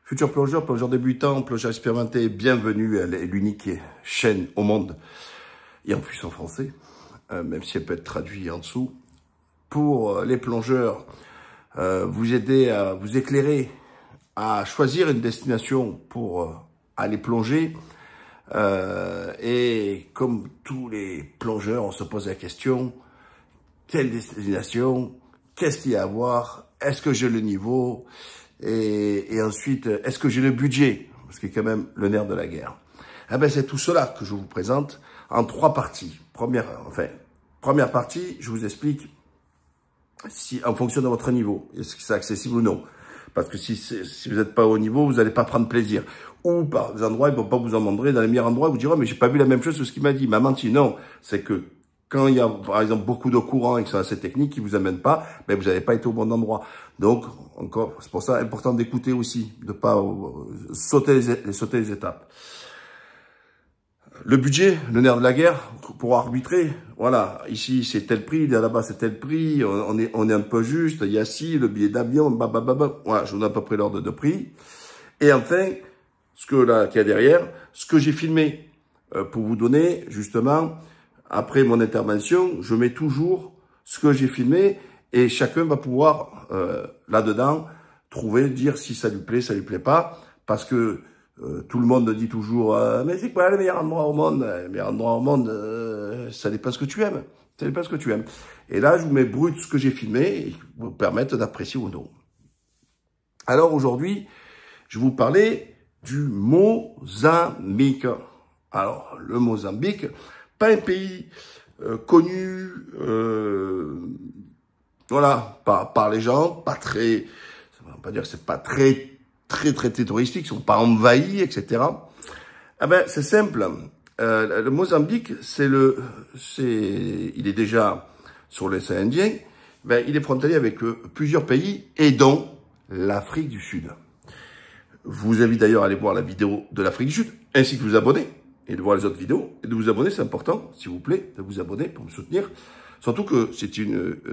Futur plongeur, plongeur débutant, plongeur expérimenté, bienvenue, elle est l'unique chaîne au monde, et en plus en français, même si elle peut être traduite en dessous, pour les plongeurs, vous aider à vous éclairer, à choisir une destination pour aller plonger. Et comme tous les plongeurs, on se pose la question, quelle destination, qu'est-ce qu'il y a à voir, est-ce que j'ai le niveau, et ensuite, est-ce que j'ai le budget, parce que c'est quand même le nerf de la guerre. Eh ben, c'est tout cela que je vous présente en 3 parties. Première partie, je vous explique si, en fonction de votre niveau, est-ce que c'est accessible ou non. Parce que si vous n'êtes pas au niveau, vous n'allez pas prendre plaisir. Ou par des endroits, ils ne vont pas vous en montrer. Dans les meilleurs endroits, vous direz, mais j'ai pas vu la même chose que ce qu'il m'a dit. Il m'a menti. Non, c'est que quand il y a, par exemple, beaucoup d'eau courant et que c'est assez technique, qui vous amène pas, ben vous n'avez pas été au bon endroit. Donc, encore, c'est pour ça important d'écouter aussi, de pas sauter les étapes. Le budget, le nerf de la guerre, pour arbitrer, voilà, ici c'est tel prix, là-bas c'est tel prix, on est un peu juste, il y a ci, le billet d'avion, voilà, je vous donne à peu près l'ordre de prix. Et enfin, qu'il y a derrière, ce que j'ai filmé, pour vous donner, justement, après mon intervention, je mets toujours ce que j'ai filmé et chacun va pouvoir, là-dedans, dire si ça lui plaît pas, parce que tout le monde dit toujours mais c'est quoi le meilleur endroit au monde? Le meilleur endroit au monde, ça dépend ce que tu aimes. Ça dépend ce que tu aimes. Et là, je vous mets brut ce que j'ai filmé et vous permettre d'apprécier ou non. Alors aujourd'hui, je vais vous parler du Mozambique. Alors, le Mozambique, pas un pays connu, voilà, par les gens, pas très, on va pas dire que c'est pas très touristique, ils sont pas envahis, etc. Ah ben, c'est simple. Le Mozambique, il est déjà sur l'océan Indien. Ben, il est frontalier avec plusieurs pays, et dont l'Afrique du Sud. Je vous invite d'ailleurs à aller voir la vidéo de l'Afrique du Sud, ainsi que vous abonner, et de voir les autres vidéos. Et de vous abonner, c'est important, s'il vous plaît, de vous abonner pour me soutenir. Surtout que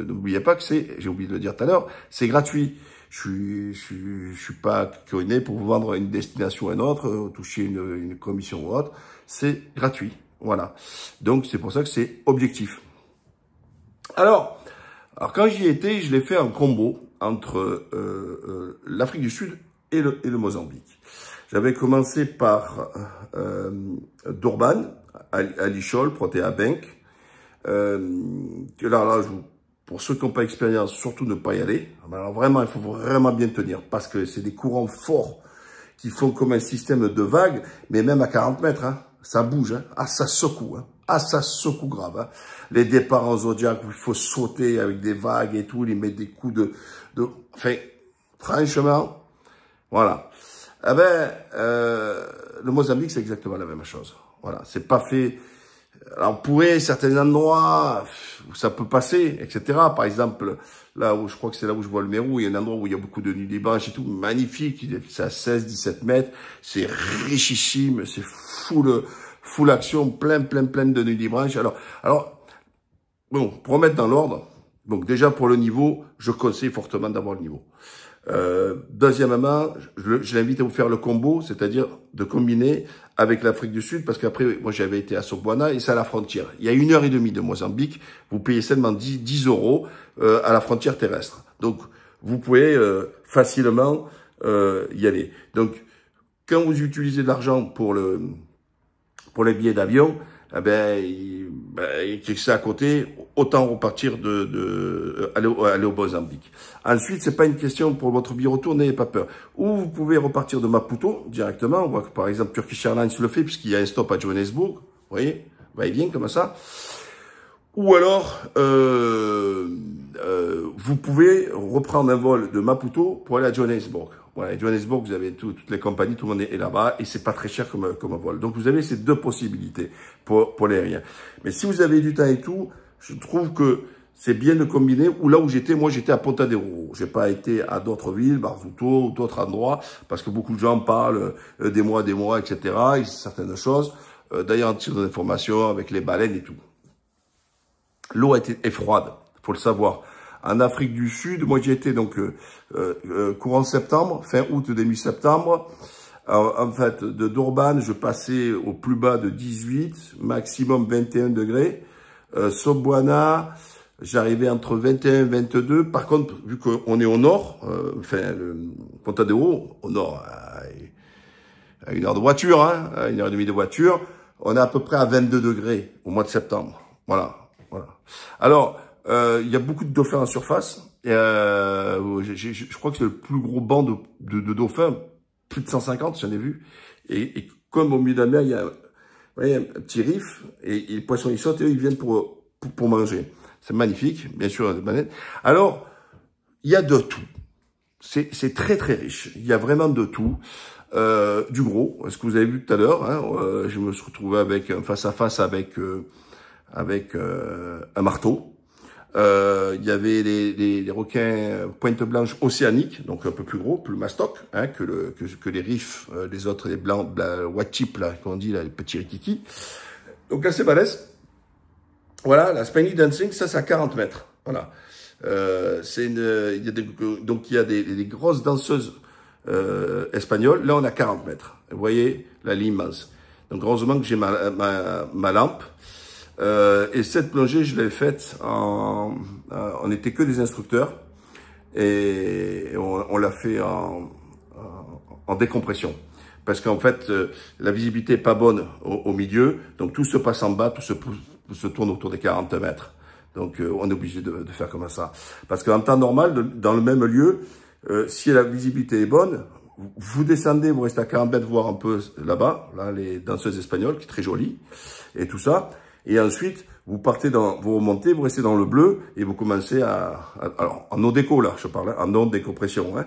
n'oubliez pas que j'ai oublié de le dire tout à l'heure, c'est gratuit. Je suis pas connu pour vous vendre une destination à une autre, toucher une commission ou autre. C'est gratuit. Voilà. Donc, c'est pour ça que c'est objectif. Alors quand j'y étais, je l'ai fait en combo entre l'Afrique du Sud et le Mozambique. J'avais commencé par Durban, à Lichol, Protea Bank. Là, pour ceux qui n'ont pas d'expérience, surtout ne pas y aller. Alors vraiment, il faut vraiment bien tenir parce que c'est des courants forts qui font comme un système de vagues, mais même à 40 mètres, hein, ça bouge, hein, ça secoue, hein, ça secoue grave. Hein. Les départs en zodiac où il faut sauter avec des vagues et tout, ils mettent des coups enfin, franchement, voilà. Eh ben, le Mozambique, c'est exactement la même chose. Voilà, c'est pas fait. Alors, on pourrait, certains endroits, où ça peut passer, etc. Par exemple, là où, je crois que c'est là où je vois le Mérou, il y a un endroit où il y a beaucoup de nuits blanches et tout, magnifique, c'est à 16-17 mètres, c'est richissime, c'est full action, plein de nuits blanches. Alors, bon, pour remettre dans l'ordre, donc déjà pour le niveau, je conseille fortement d'avoir le niveau. Deuxièmement, je l'invite à vous faire le combo, c'est-à-dire de combiner avec l'Afrique du Sud, parce qu'après, moi j'avais été à Sopwana et c'est à la frontière. Il y a 1h30 de Mozambique, vous payez seulement 10 € à la frontière terrestre. Donc, vous pouvez facilement y aller. Donc, quand vous utilisez de l'argent pour les billets d'avion, eh ben, que c'est à côté, autant repartir aller au Mozambique. Ensuite, c'est pas une question pour votre billet retour, n'ayez pas peur. Ou vous pouvez repartir de Maputo directement. On voit que par exemple Turkish Airlines le fait puisqu'il y a un stop à Johannesburg. Vous voyez, va-et-vient comme ça. Ou alors, vous pouvez reprendre un vol de Maputo pour aller à Johannesburg. Voilà, à Johannesburg, vous avez toutes les compagnies, tout le monde est là-bas et c'est pas très cher comme vol. Donc, vous avez ces 2 possibilités pour l'aérien. Mais si vous avez du temps et tout, je trouve que c'est bien de combiner. Ou là où j'étais, moi, j'étais à Ponta do Ouro. J'ai pas été à d'autres villes, Maputo ou d'autres endroits, parce que beaucoup de gens parlent des mois, etc. et certaines choses. D'ailleurs, en tirant d'informations avec les baleines et tout. L'eau est froide, faut le savoir. En Afrique du Sud, moi j'y étais donc courant septembre, fin août, début septembre. En fait, de Durban, je passais au plus bas de 18, maximum 21 degrés. Sobwana, j'arrivais entre 21 et 22. Par contre, vu qu'on est au nord, Ponta de Ouro, au nord, à 1 heure de voiture, hein, à 1 heure et demie de voiture, on est à peu près à 22 degrés au mois de septembre. Voilà. Alors, il y a beaucoup de dauphins en surface. Et, je crois que c'est le plus gros banc de dauphins, plus de 150, j'en ai vu. Et comme au milieu de la mer, il y a un petit riff, et les poissons ils sautent et ils viennent pour manger. C'est magnifique, bien sûr, des baleines. Alors, il y a de tout. C'est très très riche. Il y a vraiment de tout. Du gros, ce que vous avez vu tout à l'heure, hein, je me suis retrouvé avec face à face avec un marteau. Il y avait les requins pointe blanche océaniques, donc un peu plus gros, plus mastoc, hein, que les riffs, les autres, les blancs, white chip, là, qu'on dit, là, les petits rikiki. Donc assez balèze. Voilà, la Spiny Dancing, ça c'est à 40 mètres. Voilà. Donc il y a des grosses danseuses espagnoles. Là on a 40 mètres. Vous voyez, la ligne mince. Donc heureusement que j'ai ma lampe. Et cette plongée, je l'ai faite on n'était que des instructeurs. Et on l'a fait en décompression. Parce qu'en fait, la visibilité est pas bonne au milieu. Donc tout se passe en bas, tout se tourne autour des 40 mètres. Donc on est obligé de faire comme ça. Parce qu'en temps normal, dans le même lieu, si la visibilité est bonne, vous descendez, vous restez à 40 mètres, voir un peu là-bas, là, les danseuses espagnoles, qui est très jolie, et tout ça. Et ensuite, vous remontez, vous restez dans le bleu, et vous commencez alors, en eau déco, là, je parle, hein, en eau de décompression, hein,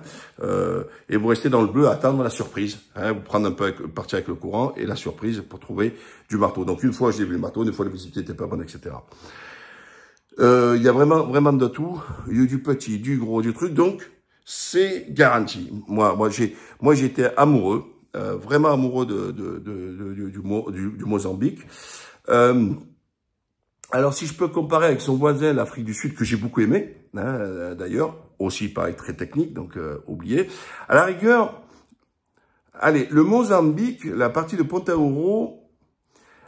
et vous restez dans le bleu à attendre la surprise, hein, vous prendre un peu, partir avec le courant, et la surprise pour trouver du marteau. Donc, une fois, j'ai vu le marteau, une fois, la visibilité n'était pas bonne, etc. Il y a vraiment de tout. Il y a du petit, du gros, du truc. Donc, c'est garanti. Moi, j'étais amoureux, vraiment amoureux du Mozambique. Alors, si je peux comparer avec son voisin, l'Afrique du Sud, que j'ai beaucoup aimé, hein, d'ailleurs, aussi pareil, très technique, donc oublié. À la rigueur, allez, le Mozambique, la partie de Ponta do Ouro,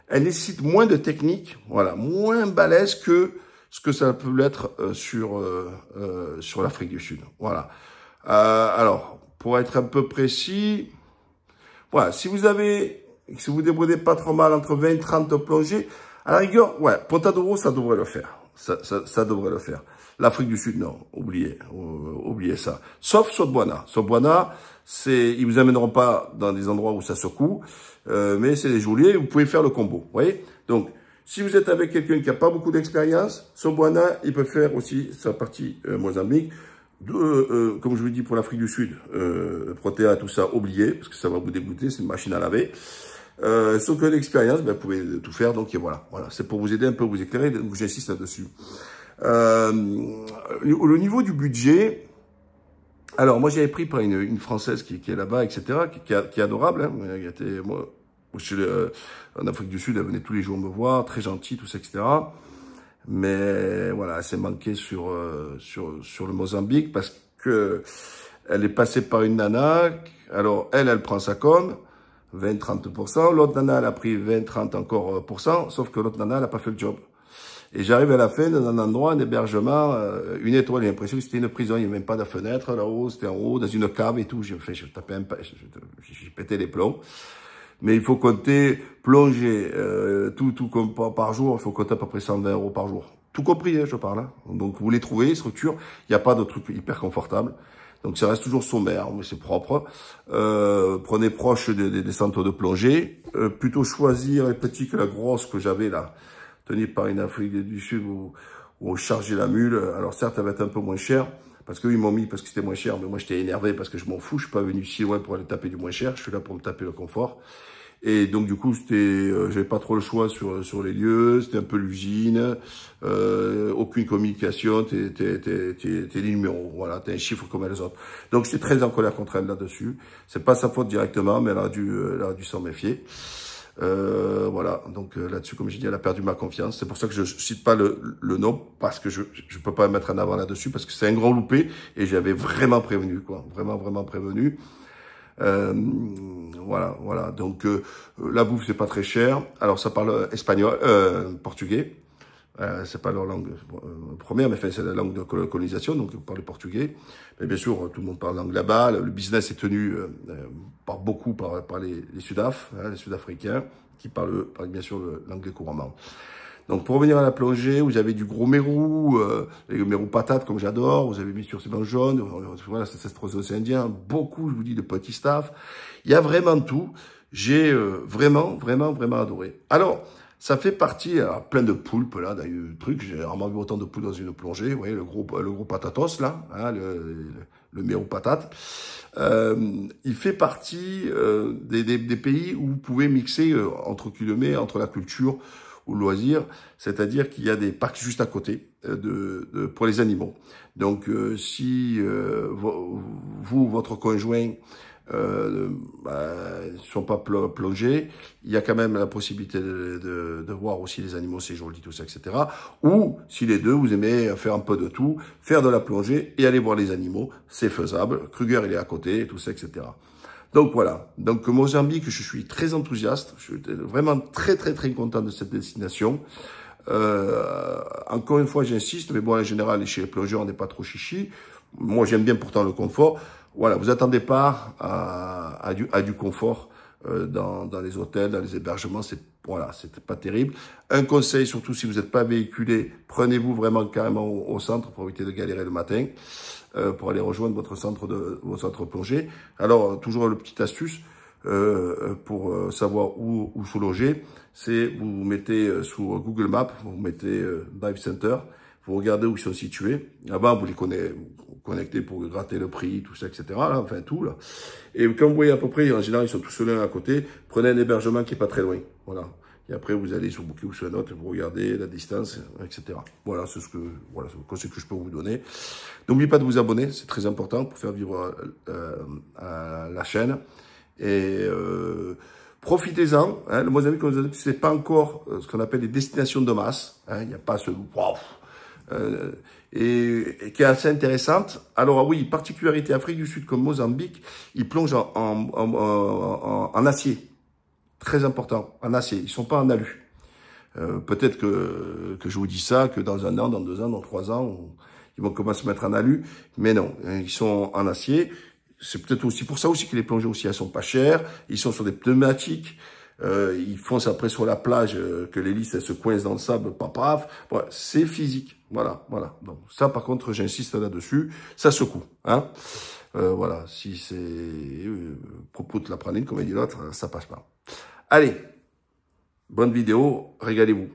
elle nécessite moins de technique, voilà, moins balèze que ce que ça peut l'être sur l'Afrique du Sud. Voilà. Alors, pour être un peu précis, voilà, si vous débrouillez pas trop mal entre 20 et 30 plongées, à la rigueur, ouais, Ponta do Ouro, ça devrait le faire. Ça devrait le faire. L'Afrique du Sud, non, oubliez ça. Sauf Sobwana. Sobwana, ils vous amèneront pas dans des endroits où ça secoue, mais c'est des geôliers, vous pouvez faire le combo, vous voyez? Donc, si vous êtes avec quelqu'un qui n'a pas beaucoup d'expérience, Sobwana, il peut faire aussi sa partie Mozambique. Comme je vous dis pour l'Afrique du Sud, Protea, tout ça, oubliez, parce que ça va vous dégoûter, c'est une machine à laver. Sauf que l'expérience, ben, vous pouvez tout faire, donc voilà. C'est pour vous aider un peu, vous éclairer, donc j'insiste là-dessus. Au niveau du budget, alors moi j'avais pris par une Française qui est là-bas, etc., qui est adorable, hein, moi, en Afrique du Sud, elle venait tous les jours me voir, très gentille, tout ça, etc. Mais voilà, elle s'est manquée sur le Mozambique parce que elle est passée par une nana. Alors elle prend sa com, 20-30%. L'autre nana, elle a pris 20-30 encore %, sauf que l'autre nana, elle a pas fait le job. Et j'arrive à la fin d'un endroit, un hébergement, une étoile, j'ai l'impression que c'était une prison, il n'y avait même pas de fenêtre là-haut, c'était en haut, dans une cave et tout. J'ai pété les plombs. Mais il faut compter, plonger, tout comme par jour, il faut compter à peu près 120 € par jour. Tout compris, hein, je parle. Hein. Donc, vous les trouvez, les structures, il n'y a pas de trucs hyper confortables. Donc, ça reste toujours sommaire, mais c'est propre. Prenez proche des centres de plongée. Plutôt choisir les petits que la grosse que j'avais là, tenue par une Afrique du Sud où on chargeait la mule. Alors, certes, elle va être un peu moins chère. Parce qu'ils m'ont mis parce que c'était moins cher, mais moi j'étais énervé parce que je m'en fous, je suis pas venu si loin pour aller taper du moins cher, je suis là pour me taper le confort. Et donc du coup j'avais pas trop le choix sur les lieux, c'était un peu l'usine, aucune communication, t'es des numéros, voilà, t'es un chiffre comme les autres. Donc j'étais très en colère contre elle là-dessus. C'est pas sa faute directement, mais elle a dû s'en méfier. Voilà, donc là-dessus, comme je dis, elle a perdu ma confiance. C'est pour ça que je cite pas le nom, parce que je peux pas mettre en avant là-dessus, parce que c'est un grand loupé, et j'avais vraiment prévenu, quoi. Vraiment prévenu. Voilà. Donc, la bouffe, c'est pas très cher. Alors, ça parle espagnol, portugais. C'est pas leur langue première, mais c'est la langue de colonisation, donc ils parlent portugais. Mais bien sûr, tout le monde parle langue là-bas. Le business est tenu beaucoup par les Sudaf, les Sud-Africains, qui parlent bien sûr l'anglais couramment. Donc pour revenir à la plongée, vous avez du gros mérou, les mérou patates comme j'adore, vous avez bien sûr ces bancs jaunes, voilà, c'est cet indien, beaucoup, je vous dis, de petits staff. Il y a vraiment tout. J'ai vraiment adoré. Alors, ça fait partie, plein de poulpes, là, d'ailleurs, truc, j'ai rarement vu autant de poulpes dans une plongée, vous voyez, le gros patatos, là, hein, le mérou patate. Il fait partie des pays où vous pouvez mixer, entre guillemets, entre la culture ou le loisir, c'est-à-dire qu'il y a des parcs juste à côté pour les animaux. Donc, si vous, votre conjoint, sont pas plongés, il y a quand même la possibilité de voir aussi les animaux, c'est joli, tout ça, etc. Ou, si les deux, vous aimez faire un peu de tout, faire de la plongée et aller voir les animaux, c'est faisable. Kruger, il est à côté, tout ça, etc. Donc voilà, donc Mozambique, je suis très enthousiaste, je suis vraiment très content de cette destination. Encore une fois, j'insiste, mais bon, en général, chez les plongeurs, on n'est pas trop chichi. Moi, j'aime bien pourtant le confort. Voilà, vous attendez pas à du confort dans les hôtels, dans les hébergements, c'est pas terrible. Un conseil, surtout si vous n'êtes pas véhiculé, prenez-vous vraiment carrément au centre pour éviter de galérer le matin. Pour aller rejoindre votre centre plongée. Alors, toujours le petit astuce pour savoir où se loger, c'est vous mettez sur Google Maps, vous mettez Dive Center, vous regardez où ils sont situés. Là-bas, vous les connectez pour gratter le prix, tout ça, etc. Là, enfin, tout, là. Et quand vous voyez à peu près, en général, ils sont tous l'un à côté, prenez un hébergement qui est pas très loin. Voilà. Et après, vous allez sur Booking ou sur la note, vous regardez la distance, etc. Voilà, c'est le conseil que je peux vous donner. N'oubliez pas de vous abonner, c'est très important pour faire vivre la chaîne. Et profitez-en. Hein, le Mozambique, comme je vous ai dit, c'est pas encore ce qu'on appelle les destinations de masse. Hein, il n'y a pas ce wow. Et qui est assez intéressante. Alors oui, particularité Afrique du Sud comme Mozambique, ils plongent en acier. Très important, en acier. Ils sont pas en alu. Peut-être que je vous dis ça, que dans 1 an, dans 2 ans, dans 3 ans, ils vont commencer à se mettre en alu. Mais non, ils sont en acier. C'est peut-être aussi pour ça aussi que les plongées aussi, elles sont pas chères. Ils sont sur des pneumatiques. Ils foncent après sur la plage, que l'hélice, elle se coince dans le sable, paf. Voilà, c'est physique. Voilà. Donc ça, par contre, j'insiste là-dessus. Ça secoue, hein. Voilà, si c'est propos de la praline, comme a dit l'autre, ça passe pas. Allez, bonne vidéo, régalez-vous.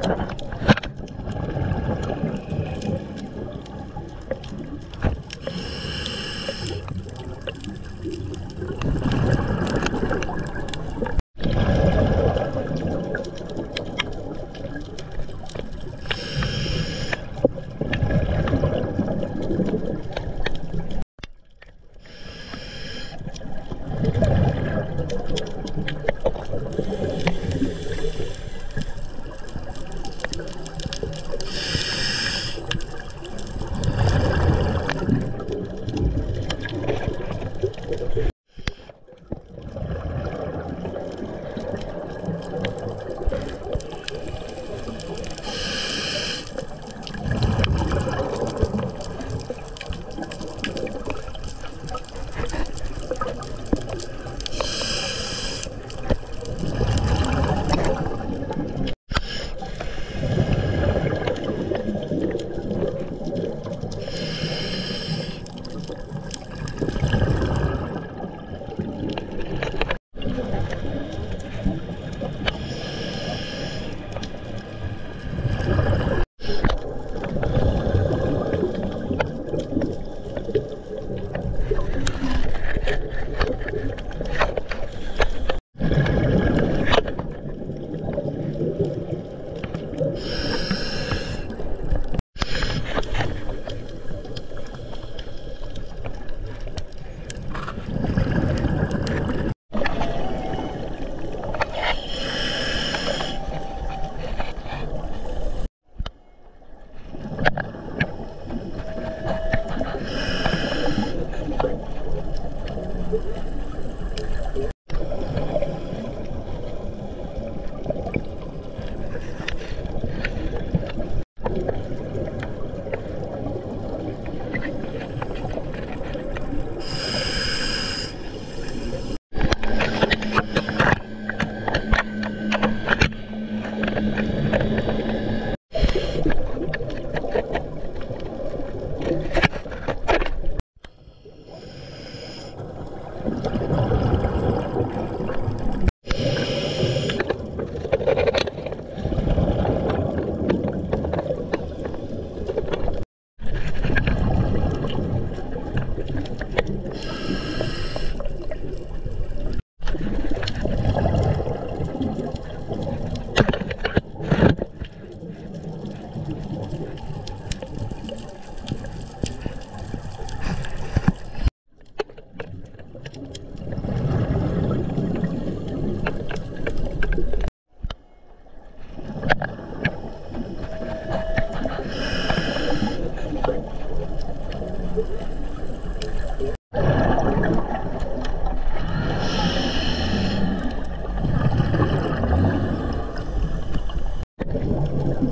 Thank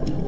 you.